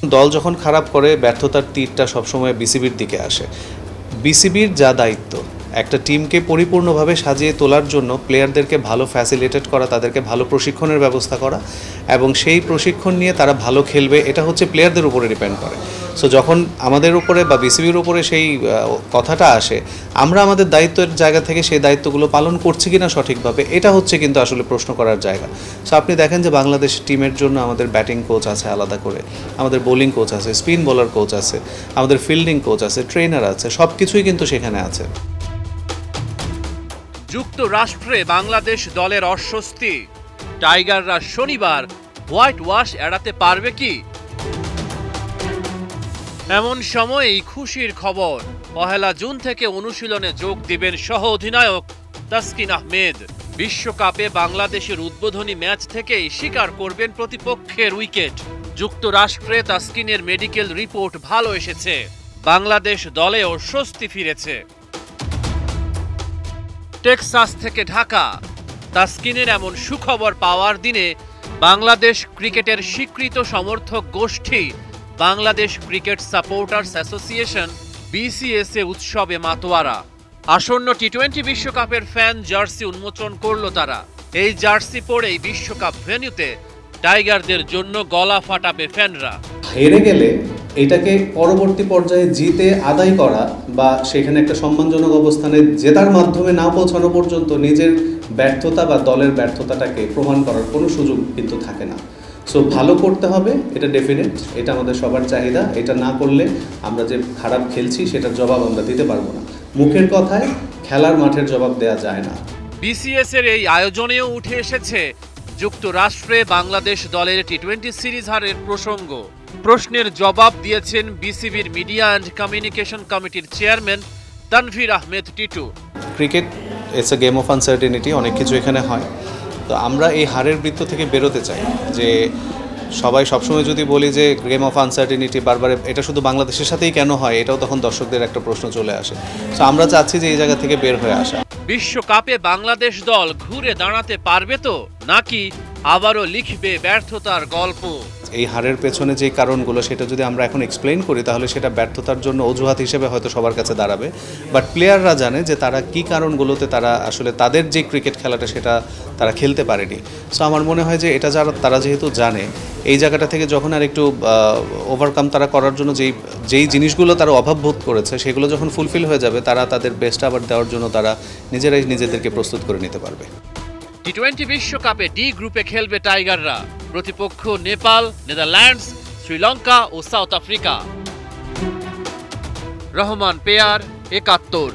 দল যখন খারাপ করে ব্যর্থতার তীরটা সবসময় বিসিবির দিকে আসে। বিসিবির যা দায়িত্ব একটা টিমকে পরিপূর্ণভাবে সাজিয়ে তোলার জন্য প্লেয়ারদেরকে ভালো ফ্যাসিলিটেট করা, তাদেরকে ভালো প্রশিক্ষণের ব্যবস্থা করা এবং সেই প্রশিক্ষণ নিয়ে তারা ভালো খেলবে, এটা হচ্ছে প্লেয়ারদের উপরে ডিপেন্ড করে। সো যখন আমাদের উপরে বা বিসিবির উপরে সেই কথাটা আসে, আমরা আমাদের দায়িত্বের জায়গা থেকে সেই দায়িত্বগুলো পালন করছি কিনা সঠিকভাবে, এটা হচ্ছে কিন্তু আসলে প্রশ্ন করার জায়গা। সো আপনি দেখেন যে বাংলাদেশ টিমের জন্য আমাদের ব্যাটিং কোচ আছে আলাদা করে, আমাদের বোলিং কোচ আছে, স্পিন বোলার কোচ আছে, আমাদের ফিল্ডিং কোচ আছে, ট্রেনার আছে, সব কিছুই কিন্তু সেখানে আছে। যুক্তরাষ্ট্রে বাংলাদেশ দলের অস্বস্তি, টাইগাররা শনিবার হোয়াইট ওয়াশ এড়াতে পারবে কি? এমন সময়েই খুশির খবর, 1 জুন থেকে অনুশীলনে যোগ দিবেন সহ অধিনায়ক তাসকিন আহমেদ। বিশ্বকাপে বাংলাদেশের উদ্বোধনী ম্যাচ থেকেই স্বীকার করবেন প্রতিপক্ষের উইকেট। যুক্তরাষ্ট্রে তাসকিনের মেডিকেল রিপোর্ট ভালো এসেছে, বাংলাদেশ দলেও স্বস্তি ফিরেছে। টেক্সাস থেকে ঢাকা, তাসকিনের এমন সুখবর পাওয়ার দিনে বাংলাদেশ ক্রিকেটের স্বীকৃত সমর্থক গোষ্ঠী বাংলাদেশ ক্রিকেট সাপোর্টার্স অ্যাসোসিয়েশন বিসিএসএ উৎসবে মাতোয়ারা। আসন্ন টি-20 বিশ্বকাপের ফ্যান জার্সি উন্মোচন করল তারা। এই জার্সি পরেই বিশ্বকাপ ভেন্যুতে টাইগারদের জন্য গলা ফাটাবে ফ্যানরা। হেরে গেলে এটাকে পরবর্তী পর্যায়ে জিতে আদায় করা বা সেখানে একটা সম্মানজনক অবস্থানে জেতার মাধ্যমে না পৌঁছানো পর্যন্ত নিজের ব্যর্থতা বা দলের ব্যর্থতাটাকে প্রমাণ করার কোনো সুযোগ কিন্তু থাকে না। সো ভালো করতে হবে, এটা ডেফিনেট, এটা আমাদের সবার চাহিদা। এটা না করলে আমরা যে খারাপ খেলছি সেটার জবাব আমরা দিতে পারবো না। মুখের কথায় খেলার মাঠের জবাব দেওয়া যায় না। বিসিএস এর এই আয়োজনেও উঠে এসেছে যুক্তরাষ্ট্রে বাংলাদেশ দলের টি-20 সিরিজ হারের প্রসঙ্গ। প্রশ্নের জবাব দিয়েছেন বিসিবির মিডিয়া অ্যান্ড কমিউনিকেশন কমিটির chairman Tanvir Ahmed Titu. Cricket it's a game of uncertainty, অনেক কিছু এখানে হয়। তো আমরা এই হারের বৃত্ত থেকে বেরোতে চাই। যে সবাই সবসময় যদি বলি যে গেম অফ আনসার্টেনিটি বারবার, এটা শুধু বাংলাদেশের সাথেই কেন হয়, এটাও তখন দর্শকদের একটা প্রশ্ন চলে আসে। সো আমরা চাচ্ছি যে এই জায়গা থেকে বের হয়ে আসা। বিশ্বকাপে বাংলাদেশ দল ঘুরে দাঁড়াতে পারবে তো, নাকি আবারও লিখবে ব্যর্থতার গল্প? এই হারের পেছনে যে কারণগুলো সেটা যদি আমরা এখন এক্সপ্লেইন করি তাহলে সেটা ব্যর্থতার জন্য অজুহাত হিসেবে হয়তো সবার কাছে দাঁড়াবে। বাট প্লেয়াররা জানে যে তারা কি কারণগুলোতে তারা আসলে তাদের যে ক্রিকেট খেলাটা সেটা তারা খেলতে পারেনি। সো আমার মনে হয় যে এটা তারা যেহেতু জানে, এই জায়গাটা থেকে যখন আর একটু ওভারকাম তারা করার জন্য যেই জিনিসগুলো তারা অভাব বোধ করেছে সেগুলো যখন ফুলফিল হয়ে যাবে, তারা তাদের বেস্ট আবার দেওয়ার জন্য তারা নিজেরাই নিজেদেরকে প্রস্তুত করে নিতে পারবে। টি-20 বিশ্বকাপে ডি গ্রুপে খেলবে টাইগাররা। প্রতিপক্ষ নেপাল, নেদারল্যান্ডস, শ্রীলঙ্কা ও সাউথ আফ্রিকা। রহমান পেয়ার, ৭১।